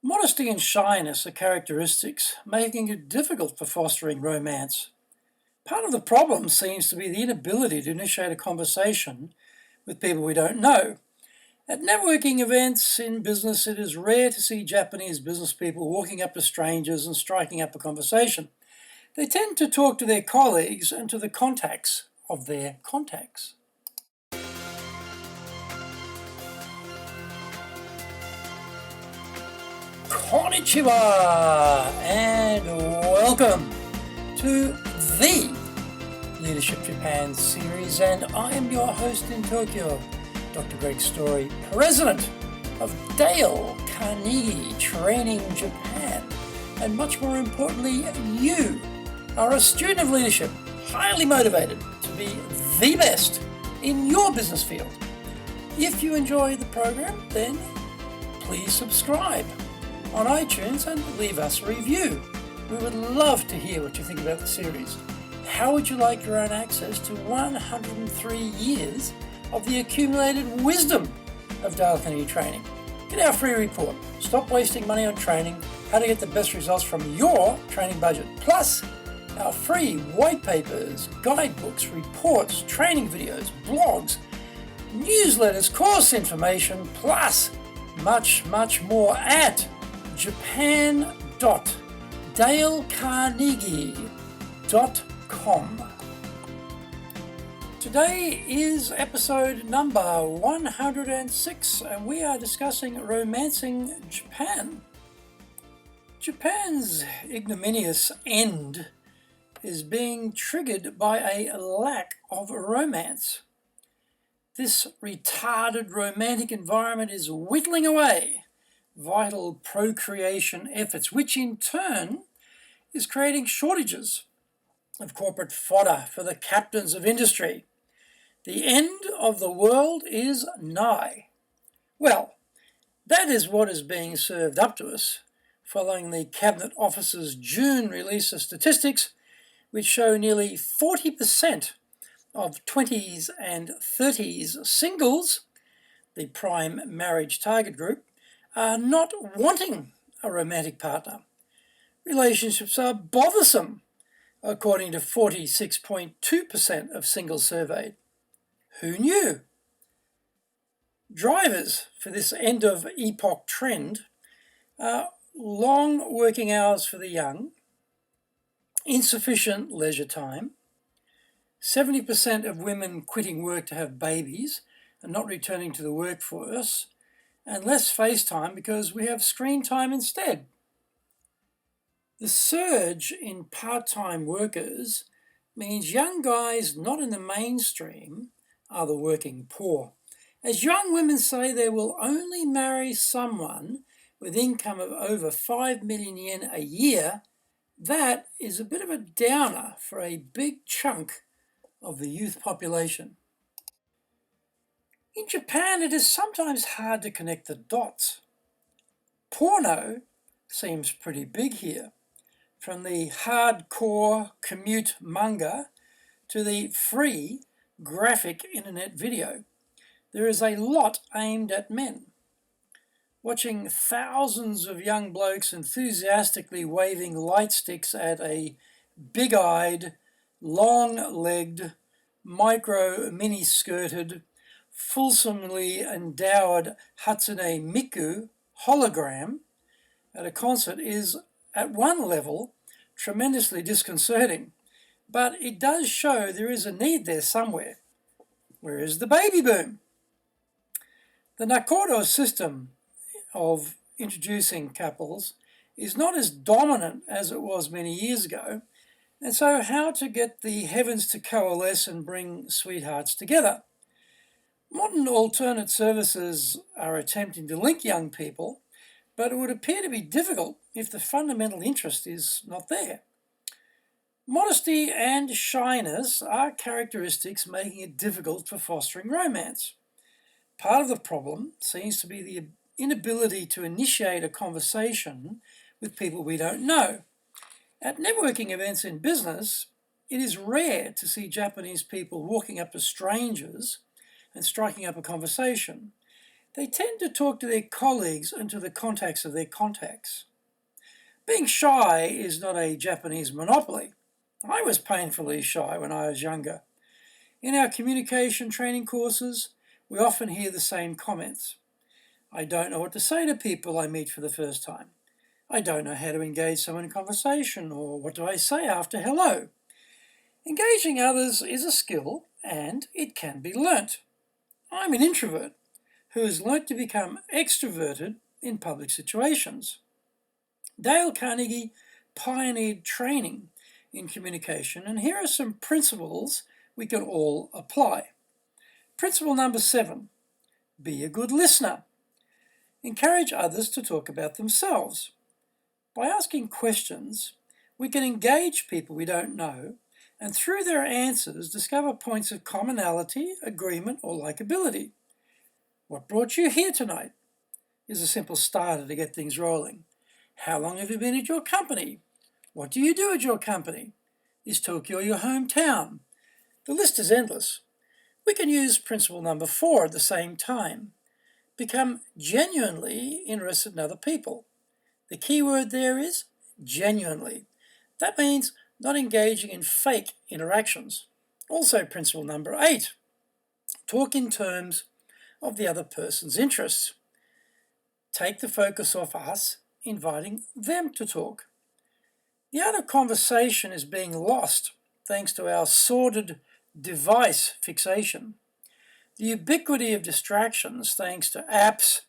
Modesty and shyness are characteristics, making it difficult for fostering romance. Part of the problem seems to be the inability to initiate a conversation with people we don't know. At networking events in business, it is rare to see Japanese business people walking up to strangers and striking up a conversation. They tend to talk to their colleagues and to the contacts of their contacts. Konnichiwa and welcome to the Leadership Japan series, and I am your host in Tokyo, Dr. Greg Story, President of Dale Carnegie Training Japan. And much more importantly, you are a student of leadership, highly motivated to be the best in your business field. If you enjoy the program, then please subscribe on iTunes and leave us a review. We would love to hear what you think about the series. How would you like your own access to 103 years of the accumulated wisdom of Dale Carnegie Training? Get our free report, Stop Wasting Money on Training, How to Get the Best Results from Your Training Budget, plus our free white papers, guidebooks, reports, training videos, blogs, newsletters, course information, plus much more at japan.dalecarnegie.com. Today is episode number 106, and we are discussing romancing Japan. Japan's ignominious end is being triggered by a lack of romance. This retarded romantic environment is whittling away vital procreation efforts, which in turn is creating shortages of corporate fodder for the captains of industry. The end of the world is nigh. Well, that is what is being served up to us following the Cabinet Office's June release of statistics, which show nearly 40% of 20s and 30s singles, the prime marriage target group, are not wanting a romantic partner. Relationships are bothersome, according to 46.2% of singles surveyed. Who knew? Drivers for this end of epoch trend are long working hours for the young, insufficient leisure time, 70% of women quitting work to have babies and not returning to the workforce, and less face time because we have screen time instead. The surge in part-time workers means young guys not in the mainstream are the working poor. As young women say, they will only marry someone with income of over 5 million yen a year. That is a bit of a downer for a big chunk of the youth population. In Japan, it is sometimes hard to connect the dots. Porno seems pretty big here, from the hardcore commute manga to the free graphic internet video. There is a lot aimed at men. Watching thousands of young blokes enthusiastically waving light sticks at a big-eyed, long-legged, mini-skirted, fulsomely endowed Hatsune Miku hologram at a concert is, at one level, tremendously disconcerting. But it does show there is a need there somewhere. Where is the baby boom? The Nakodo system of introducing couples is not as dominant as it was many years ago, and so how to get the heavens to coalesce and bring sweethearts together? Modern alternate services are attempting to link young people, but it would appear to be difficult if the fundamental interest is not there. Modesty and shyness are characteristics making it difficult for fostering romance. Part of the problem seems to be the inability to initiate a conversation with people we don't know. At networking events in business, it is rare to see Japanese people walking up to strangers and striking up a conversation. They tend to talk to their colleagues and to the contacts of their contacts. Being shy is not a Japanese monopoly. I was painfully shy when I was younger. In our communication training courses, we often hear the same comments. I don't know what to say to people I meet for the first time. I don't know how to engage someone in conversation, or what do I say after hello? Engaging others is a skill and it can be learnt. I'm an introvert who has learnt to become extroverted in public situations. Dale Carnegie pioneered training in communication, and here are some principles we can all apply. Principle number 7, be a good listener. Encourage others to talk about themselves. By asking questions, we can engage people we don't know, and through their answers discover points of commonality, agreement, or likability. What brought you here tonight is a simple starter to get things rolling. How long have you been at your company? What do you do at your company? Is Tokyo your hometown? The list is endless. We can use principle number 4 at the same time. Become genuinely interested in other people. The key word there is genuinely. That means not engaging in fake interactions. Also, principle number 8, talk in terms of the other person's interests. Take the focus off us, inviting them to talk. The art of conversation is being lost thanks to our sordid device fixation. The ubiquity of distractions, thanks to apps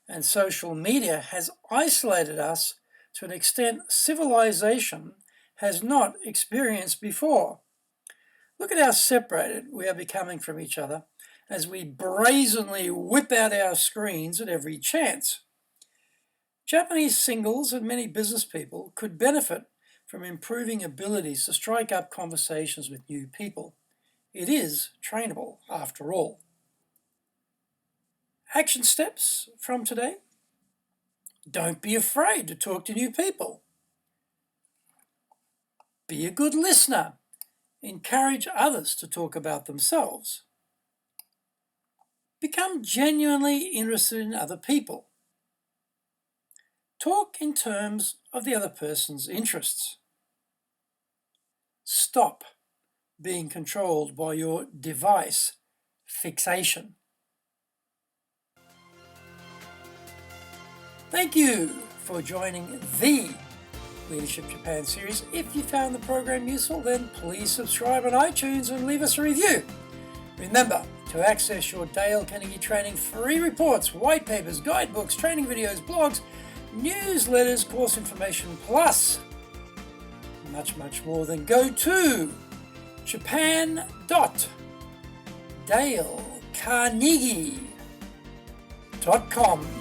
and social media, has isolated us to an extent civilization has not experienced before. Look at how separated we are becoming from each other as we brazenly whip out our screens at every chance. Japanese singles and many business people could benefit from improving abilities to strike up conversations with new people. It is trainable after all. Action steps from today. Don't be afraid to talk to new people. Be a good listener. Encourage others to talk about themselves. Become genuinely interested in other people. Talk in terms of the other person's interests. Stop being controlled by your device fixation. Thank you for joining the Leadership Japan series. If you found the program useful, then please subscribe on iTunes and leave us a review. Remember to access your Dale Carnegie training free reports, white papers, guidebooks, training videos, blogs, newsletters, course information, plus much more, then go to japan.dalecarnegie.com.